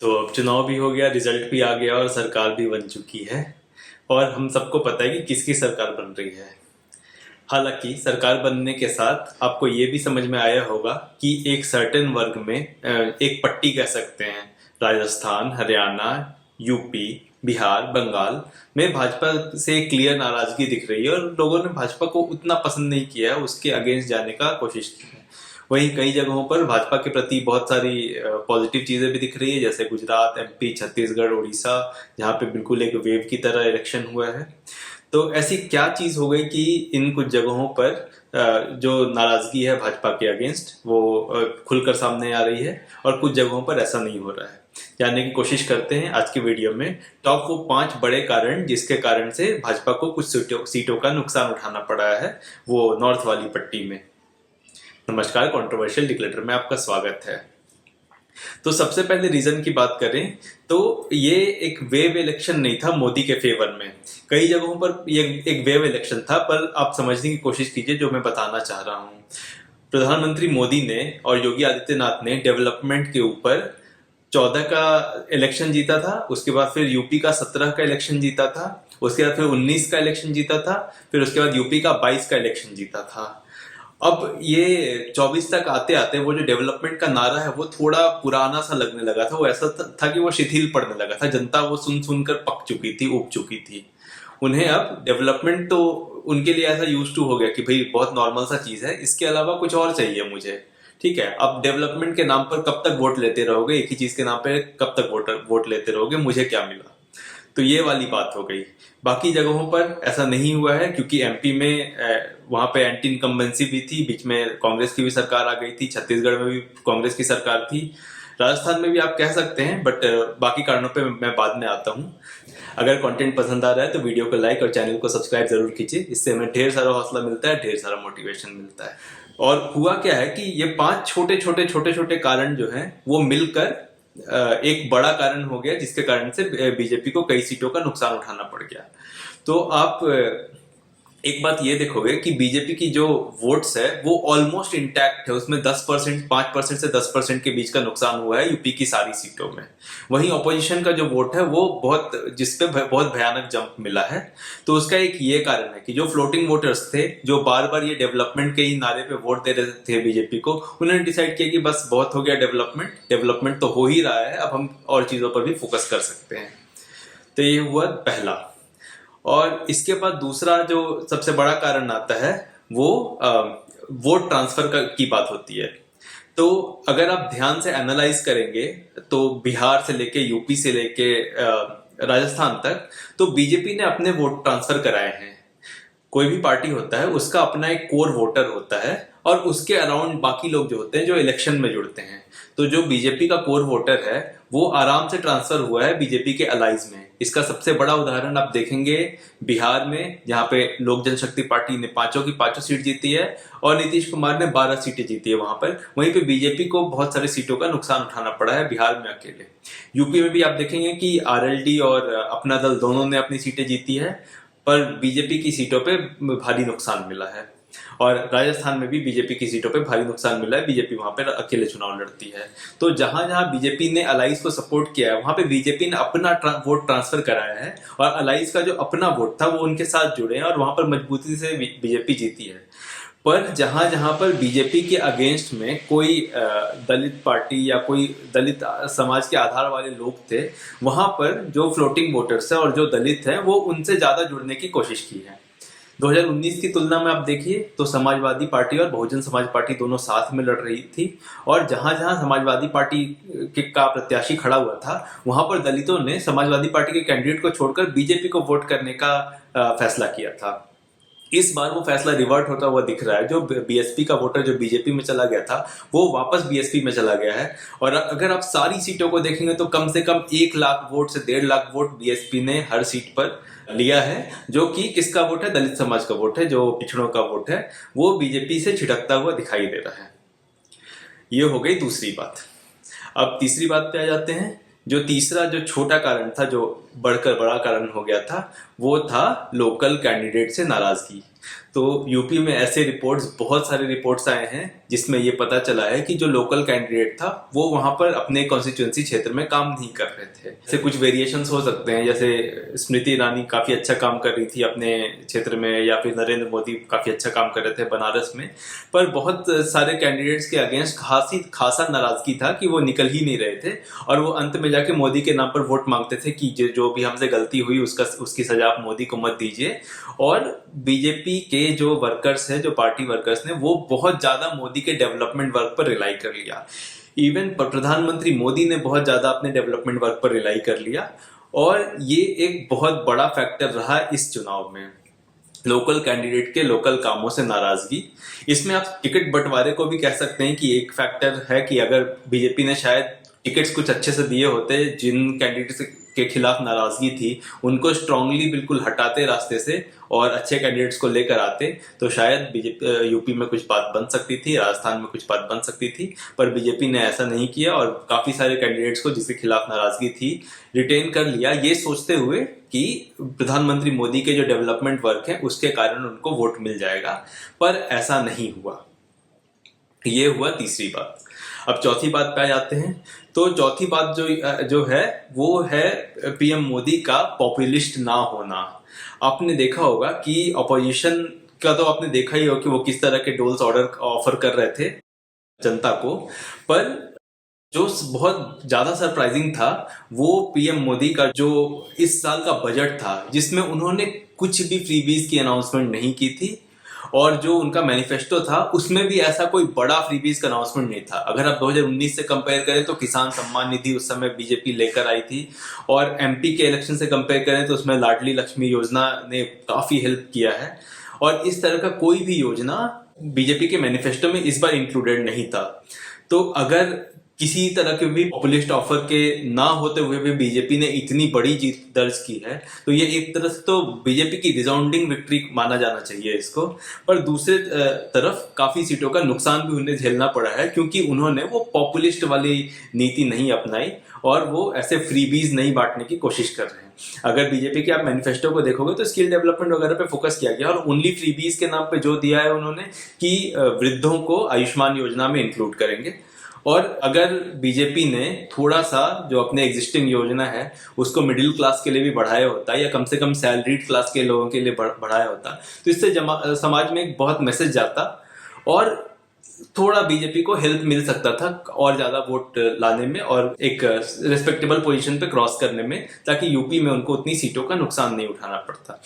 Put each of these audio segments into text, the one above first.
तो अब चुनाव भी हो गया, रिजल्ट भी आ गया और सरकार भी बन चुकी है। और हम सबको पता है कि किसकी सरकार बन रही है। हालांकि सरकार बनने के साथ आपको ये भी समझ में आया होगा कि एक सर्टेन वर्ग में एक पट्टी कह सकते हैं, राजस्थान, हरियाणा, यूपी, बिहार, बंगाल में भाजपा से क्लियर नाराजगी दिख रही है और लोगों ने भाजपा को उतना पसंद नहीं किया है, उसके अगेंस्ट जाने का कोशिश की है। वहीं कई जगहों पर भाजपा के प्रति बहुत सारी पॉजिटिव चीजें भी दिख रही है, जैसे गुजरात, एमपी, छत्तीसगढ़, उड़ीसा, जहाँ पे बिल्कुल एक वेव की तरह इलेक्शन हुआ है। तो ऐसी क्या चीज हो गई कि इन कुछ जगहों पर जो नाराजगी है भाजपा के अगेंस्ट वो खुलकर सामने आ रही है और कुछ जगहों पर ऐसा नहीं हो रहा है। जानने की कोशिश करते हैं आज के वीडियो में टॉप वो 5 बड़े कारण जिसके कारण से भाजपा को कुछ सीटों का नुकसान उठाना पड़ा है, वो नॉर्थ वाली पट्टी में। नमस्कार, कंट्रोवर्शियल डिक्लेटर में आपका स्वागत है। तो सबसे पहले रीजन की बात करें तो ये एक वेव इलेक्शन नहीं था मोदी के फेवर में। कई जगहों पर ये एक वेव इलेक्शन था, पर आप समझने की कोशिश कीजिए जो मैं बताना चाह रहा हूँ। प्रधानमंत्री मोदी ने और योगी आदित्यनाथ ने डेवलपमेंट के ऊपर 14 का इलेक्शन जीता था, उसके बाद फिर यूपी का 17 का इलेक्शन जीता था, उसके बाद फिर 19 का इलेक्शन जीता था, फिर उसके बाद यूपी का 22 का इलेक्शन जीता था। अब ये 24 तक आते आते वो जो डेवलपमेंट का नारा है वो थोड़ा पुराना सा लगने लगा था। वो ऐसा था कि वो शिथिल पड़ने लगा था, जनता वो सुन सुनकर पक चुकी थी, उब चुकी थी। उन्हें अब डेवलपमेंट तो उनके लिए ऐसा यूज टू हो गया कि भाई बहुत नॉर्मल सा चीज है, इसके अलावा कुछ और चाहिए मुझे। ठीक है, अब डेवलपमेंट के नाम पर कब तक वोट लेते रहोगे, एक ही चीज के नाम पे कब तक वोट लेते रहोगे, मुझे क्या मिला। तो ये वाली बात हो गई। बाकी जगहों पर ऐसा नहीं हुआ है क्योंकि एमपी में वहां पे एंटी इनकम्बेंसी भी थी, बीच में कांग्रेस की भी सरकार आ गई थी, छत्तीसगढ़ में भी कांग्रेस की सरकार थी, राजस्थान में भी आप कह सकते हैं, बट बाकी कारणों पे मैं बाद में आता हूँ। अगर कंटेंट पसंद आ रहा है तो वीडियो को लाइक और चैनल को सब्सक्राइब जरूर कीजिए, इससे हमें ढेर सारा हौसला मिलता है, ढेर सारा मोटिवेशन मिलता है। और हुआ क्या है कि ये 5 छोटे छोटे छोटे छोटे कारण जो हैं वो मिलकर एक बड़ा कारण हो गया, जिसके कारण से बीजेपी को कई सीटों का नुकसान उठाना पड़ गया। तो आप एक बात ये देखोगे कि बीजेपी की जो वोट्स है वो ऑलमोस्ट इंटैक्ट है, उसमें 10%, 5% से 10% के बीच का नुकसान हुआ है यूपी की सारी सीटों में। वहीं ऑपोजिशन का जो वोट है वो जिसपे बहुत भयानक जंप मिला है। तो उसका एक ये कारण है कि जो फ्लोटिंग वोटर्स थे, जो बार बार ये डेवलपमेंट के ही नारे पे वोट दे रहे थे बीजेपी को, उन्होंने डिसाइड किया कि बस बहुत हो गया, डेवलपमेंट तो हो ही रहा है, अब हम और चीजों पर भी फोकस कर सकते हैं। तो ये हुआ पहला। और इसके बाद दूसरा जो सबसे बड़ा कारण आता है वो वोट ट्रांसफर की बात होती है। तो अगर आप ध्यान से एनालाइज करेंगे तो बिहार से लेके यूपी से लेके राजस्थान तक तो बीजेपी ने अपने वोट ट्रांसफर कराए हैं। कोई भी पार्टी होता है उसका अपना एक कोर वोटर होता है और उसके अराउंड बाकी लोग जो होते हैं जो इलेक्शन में जुड़ते हैं। तो जो बीजेपी का कोर वोटर है वो आराम से ट्रांसफर हुआ है बीजेपी के अलाइज में। इसका सबसे बड़ा उदाहरण आप देखेंगे बिहार में, जहां पे लोक जनशक्ति पार्टी ने 5 की 5 सीट जीती है और नीतीश कुमार ने 12 सीटें जीती है वहां पर। वहीं पे बीजेपी को बहुत सारी सीटों का नुकसान उठाना पड़ा है बिहार में अकेले। यूपी में भी आप देखेंगे कि आरएलडी और अपना दल दोनों ने अपनी सीटें जीती है, पर बीजेपी की सीटों पे भारी नुकसान मिला है। और राजस्थान में भी बीजेपी की सीटों पे भारी नुकसान मिला है, बीजेपी वहां पर अकेले चुनाव लड़ती है। तो जहां जहां बीजेपी ने अलाइज को सपोर्ट किया है वहां पे बीजेपी ने अपना वोट ट्रांसफर कराया है और अलाइज का जो अपना वोट था वो उनके साथ जुड़े हैं और वहां पर मजबूती से बीजेपी जीती है। पर जहां जहां पर बीजेपी के अगेंस्ट में कोई दलित पार्टी या कोई दलित समाज के आधार वाले लोग थे, वहां पर जो फ्लोटिंग वोटर्स है और जो दलित है वो उनसे ज्यादा जुड़ने की कोशिश की है। 2019 की तुलना में आप देखिए तो समाजवादी पार्टी और बहुजन समाज पार्टी दोनों साथ में लड़ रही थी और जहां जहां समाजवादी पार्टी का प्रत्याशी खड़ा हुआ था वहां पर दलितों ने समाजवादी पार्टी के कैंडिडेट को छोड़कर बीजेपी को वोट करने का फैसला किया था। इस बार वो फैसला रिवर्ट होता हुआ दिख रहा है। जो बीएसपी का वोटर जो बीजेपी में चला गया था वो वापस बीएसपी में चला गया है। और अगर आप सारी सीटों को देखेंगे तो कम से कम 1 लाख वोट से 1.5 लाख वोट बीएसपी ने हर सीट पर लिया है, जो कि किसका वोट है, दलित समाज का वोट है, जो पिछड़ों का वोट है, वो बीजेपी से छिटकता हुआ दिखाई दे रहा है। ये हो गई दूसरी बात। अब तीसरी बात पे आ जाते हैं। जो तीसरा जो छोटा कारण था जो बढ़कर बड़ा कारण हो गया था वो था लोकल कैंडिडेट से नाराजगी। तो यूपी में ऐसे रिपोर्ट्स, बहुत सारे रिपोर्ट्स आए हैं जिसमें ये पता चला है कि जो लोकल कैंडिडेट था वो वहां पर अपने कॉन्स्टिट्यूंसी क्षेत्र में काम नहीं कर रहे थे। जैसे कुछ वेरिएशंस हो सकते हैं, जैसे स्मृति ईरानी काफी अच्छा काम कर रही थी अपने क्षेत्र में, या फिर नरेंद्र मोदी काफी अच्छा काम कर रहे थे बनारस में, पर बहुत सारे कैंडिडेट्स के अगेंस्ट खासा नाराजगी था कि वो निकल ही नहीं रहे थे और वो अंत में जाके मोदी के नाम पर वोट मांगते थे कि जो भी हमसे गलती हुई उसकी सजा आप मोदी को मत दीजिए। और बीजेपी के जो वर्कर्स हैं, जो पार्टी वर्कर्स ने, वो बहुत ज्यादा मोदी के डेवलपमेंट वर्क पर रिलाई कर लिया। इवन प्रधानमंत्री मोदी ने बहुत ज्यादा अपने डेवलपमेंट वर्क पर रिलाई कर लिया और ये एक बहुत बड़ा फैक्टर रहा इस चुनाव में, लोकल कैंडिडेट के लोकल कामों से नाराजगी। इसमें आप टिकट बंटवारे को भी कह सकते हैं कि एक फैक्टर है कि अगर बीजेपी ने शायद टिकट्स कुछ अच्छे से दिए होते, जिन कैंडिडेट्स के खिलाफ नाराजगी थी उनको स्ट्रांगली बिल्कुल हटाते रास्ते से और अच्छे कैंडिडेट्स को लेकर आते, तो शायद बीजेपी यूपी में कुछ बात बन सकती थी, राजस्थान में कुछ बात बन सकती थी। पर बीजेपी ने ऐसा नहीं किया और काफी सारे कैंडिडेट्स को जिसके खिलाफ नाराजगी थी रिटेन कर लिया, ये सोचते हुए कि प्रधानमंत्री मोदी के जो डेवलपमेंट वर्क है उसके कारण उनको वोट मिल जाएगा। पर ऐसा नहीं हुआ। ये हुआ तीसरी बात। अब चौथी बात पे आ जाते हैं। तो चौथी बात जो है वो है पीएम मोदी का पॉपुलिस्ट ना होना। आपने देखा होगा कि अपोजिशन का तो आपने देखा ही होगा कि वो किस तरह के डोल्स ऑफर कर रहे थे जनता को, पर जो बहुत ज्यादा सरप्राइजिंग था वो पीएम मोदी का जो इस साल का बजट था, जिसमें उन्होंने कुछ भी फ्रीबीज की अनाउंसमेंट नहीं की थी और जो उनका मैनिफेस्टो था उसमें भी ऐसा कोई बड़ा फ्रीबीज का अनाउंसमेंट नहीं था। अगर आप 2019 से कंपेयर करें तो किसान सम्मान निधि उस समय बीजेपी लेकर आई थी, और एमपी के इलेक्शन से कंपेयर करें तो उसमें लाडली लक्ष्मी योजना ने काफी हेल्प किया है। और इस तरह का कोई भी योजना बीजेपी के मैनिफेस्टो में इस बार इंक्लूडेड नहीं था। तो अगर किसी तरह के भी पॉपुलिस्ट ऑफर के ना होते हुए भी बीजेपी ने इतनी बड़ी जीत दर्ज की है, तो ये एक तरह से तो बीजेपी की रिसाउंडिंग विक्ट्री माना जाना चाहिए इसको। पर दूसरे तरफ काफी सीटों का नुकसान भी उन्हें झेलना पड़ा है, क्योंकि उन्होंने वो पॉपुलिस्ट वाली नीति नहीं अपनाई और वो ऐसे फ्रीबीज नहीं बांटने की कोशिश कर रहे हैं। अगर बीजेपी के आप मैनिफेस्टो को देखोगे तो स्किल डेवलपमेंट वगैरह पे फोकस किया गया, और ओनली फ्रीबीज के नाम पे जो दिया है उन्होंने कि वृद्धों को आयुष्मान योजना में इंक्लूड करेंगे। और अगर बीजेपी ने थोड़ा सा जो अपने एग्जिस्टिंग योजना है उसको मिडिल क्लास के लिए भी बढ़ाया होता, या कम से कम सैलरीड क्लास के लोगों के लिए बढ़ाया होता, तो इससे समाज में एक बहुत मैसेज जाता और थोड़ा बीजेपी को हेल्प मिल सकता था और ज्यादा वोट लाने में और एक रिस्पेक्टेबल पोजीशन पे क्रॉस करने में, ताकि यूपी में उनको उतनी सीटों का नुकसान नहीं उठाना पड़ता।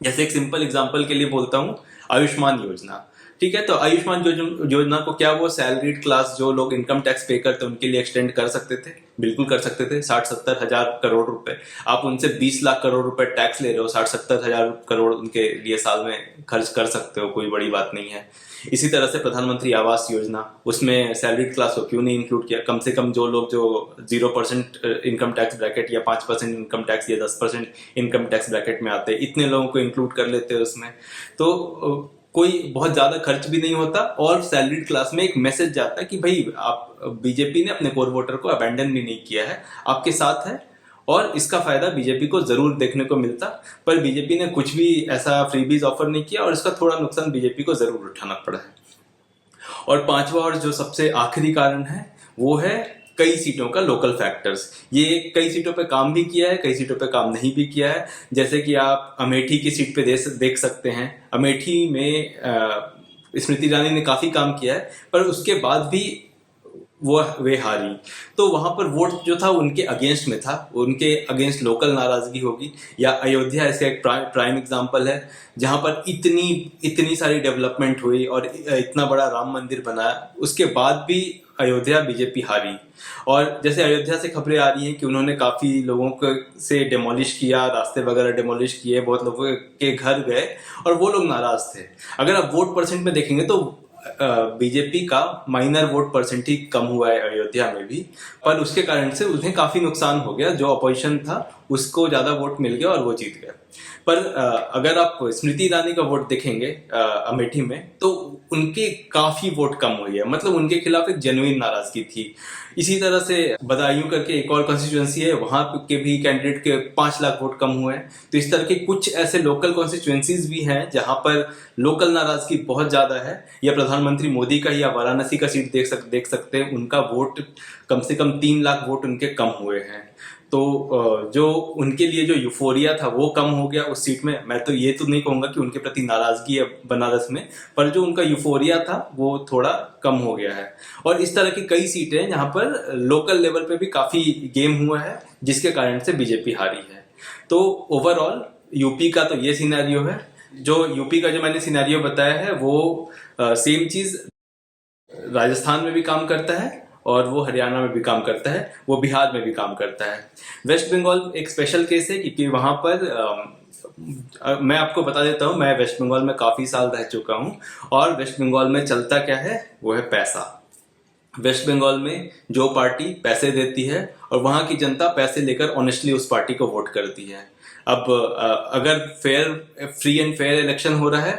जैसे एक सिंपल एग्जांपल के लिए बोलता हूँ, आयुष्मान योजना, ठीक है, तो आयुष्मान योजना को क्या वो सैलरीड क्लास जो लोग इनकम टैक्स पे करते हैं उनके लिए एक्सटेंड कर सकते थे? बिल्कुल कर सकते थे। 60-70 हजार करोड़ रुपए, आप उनसे 20 लाख करोड़ रुपए टैक्स ले रहे हो, 60-70 हजार करोड़ उनके लिए साल में खर्च कर सकते हो, कोई बड़ी बात नहीं है। इसी तरह से प्रधानमंत्री आवास योजना, उसमें सैलरीड क्लास को क्यों नहीं इंक्लूड किया? कम से कम जो लोग जो 0% इनकम टैक्स ब्रैकेट या 5% इनकम टैक्स या 10% इनकम टैक्स ब्रैकेट में आते, इतने लोगों को इंक्लूड कर लेते हैं उसमें, तो कोई बहुत ज्यादा खर्च भी नहीं होता और सैलरीड क्लास में एक मैसेज जाता है कि भाई आप, बीजेपी ने अपने कोर वोटर को अबैंडन भी नहीं किया है, आपके साथ है, और इसका फायदा बीजेपी को जरूर देखने को मिलता। पर बीजेपी ने कुछ भी ऐसा फ्रीबीज ऑफर नहीं किया और इसका थोड़ा नुकसान बीजेपी को जरूर उठाना पड़ा है। और पांचवा और जो सबसे आखिरी कारण है वो है कई सीटों का लोकल फैक्टर्स। ये कई सीटों पे काम भी किया है, कई सीटों पे काम नहीं भी किया है। जैसे कि आप अमेठी की सीट पे देख सकते हैं, अमेठी में स्मृति ईरानी ने काफी काम किया है, पर उसके बाद भी वे हारी। तो वहां पर वोट जो था उनके अगेंस्ट में था, उनके अगेंस्ट लोकल नाराजगी होगी। या अयोध्या ऐसे एक प्राइम एग्जांपल है, जहां पर इतनी सारी डेवलपमेंट हुई और इतना बड़ा राम मंदिर बनाया, उसके बाद भी अयोध्या बीजेपी हारी। और जैसे अयोध्या से खबरें आ रही हैं कि उन्होंने काफी लोगों को से डेमोलिश किया, रास्ते वगैरह डेमोलिश किए, बहुत लोगों के घर गए और वो लोग नाराज थे। अगर आप वोट परसेंट में देखेंगे तो बीजेपी का माइनर वोट परसेंट ही कम हुआ है अयोध्या में भी, पर उसके कारण से उन्हें काफी नुकसान हो गया। जो अपोजिशन था उसको ज़्यादा वोट मिल गया और वो जीत गया। पर अगर आप स्मृति ईरानी का वोट देखेंगे अमेठी में, तो उनके काफी वोट कम हुई है, मतलब उनके खिलाफ एक जेन्युइन नाराजगी थी। इसी तरह से बदायूं करके एक और कॉन्स्टिट्यूंसी है, वहां के भी कैंडिडेट के 5 लाख वोट कम हुए हैं। तो इस तरह के कुछ ऐसे लोकल कॉन्स्टिट्यूंसीज भी हैं जहां पर लोकल नाराजगी बहुत ज्यादा है। या प्रधानमंत्री मोदी का ही या वाराणसी का सीट देख सकते हैं, उनका वोट कम से कम 3 लाख वोट उनके कम हुए हैं। तो जो उनके लिए जो यूफोरिया था वो कम हो गया उस सीट में। मैं तो ये तो नहीं कहूंगा कि उनके प्रति नाराजगी है बनारस में, पर जो उनका यूफोरिया था वो थोड़ा कम हो गया है। और इस तरह की कई सीटें हैं जहां पर लोकल लेवल पे भी काफी गेम हुआ है, जिसके कारण से बीजेपी हारी है। तो ओवरऑल यूपी का तो ये सिनेरियो है। जो यूपी का जो मैंने सिनेरियो बताया है वो सेम चीज राजस्थान में भी काम करता है, और वो हरियाणा में भी काम करता है, वो बिहार में भी काम करता है। वेस्ट बंगाल एक स्पेशल केस है क्योंकि वहां पर मैं आपको बता देता हूँ, मैं वेस्ट बंगाल में काफी साल रह चुका हूँ, और वेस्ट बंगाल में चलता क्या है, वो है पैसा। वेस्ट बंगाल में जो पार्टी पैसे देती है और वहां की जनता पैसे लेकर ऑनेस्टली उस पार्टी को वोट करती है। अब अगर फ्री एंड फेयर इलेक्शन हो रहा है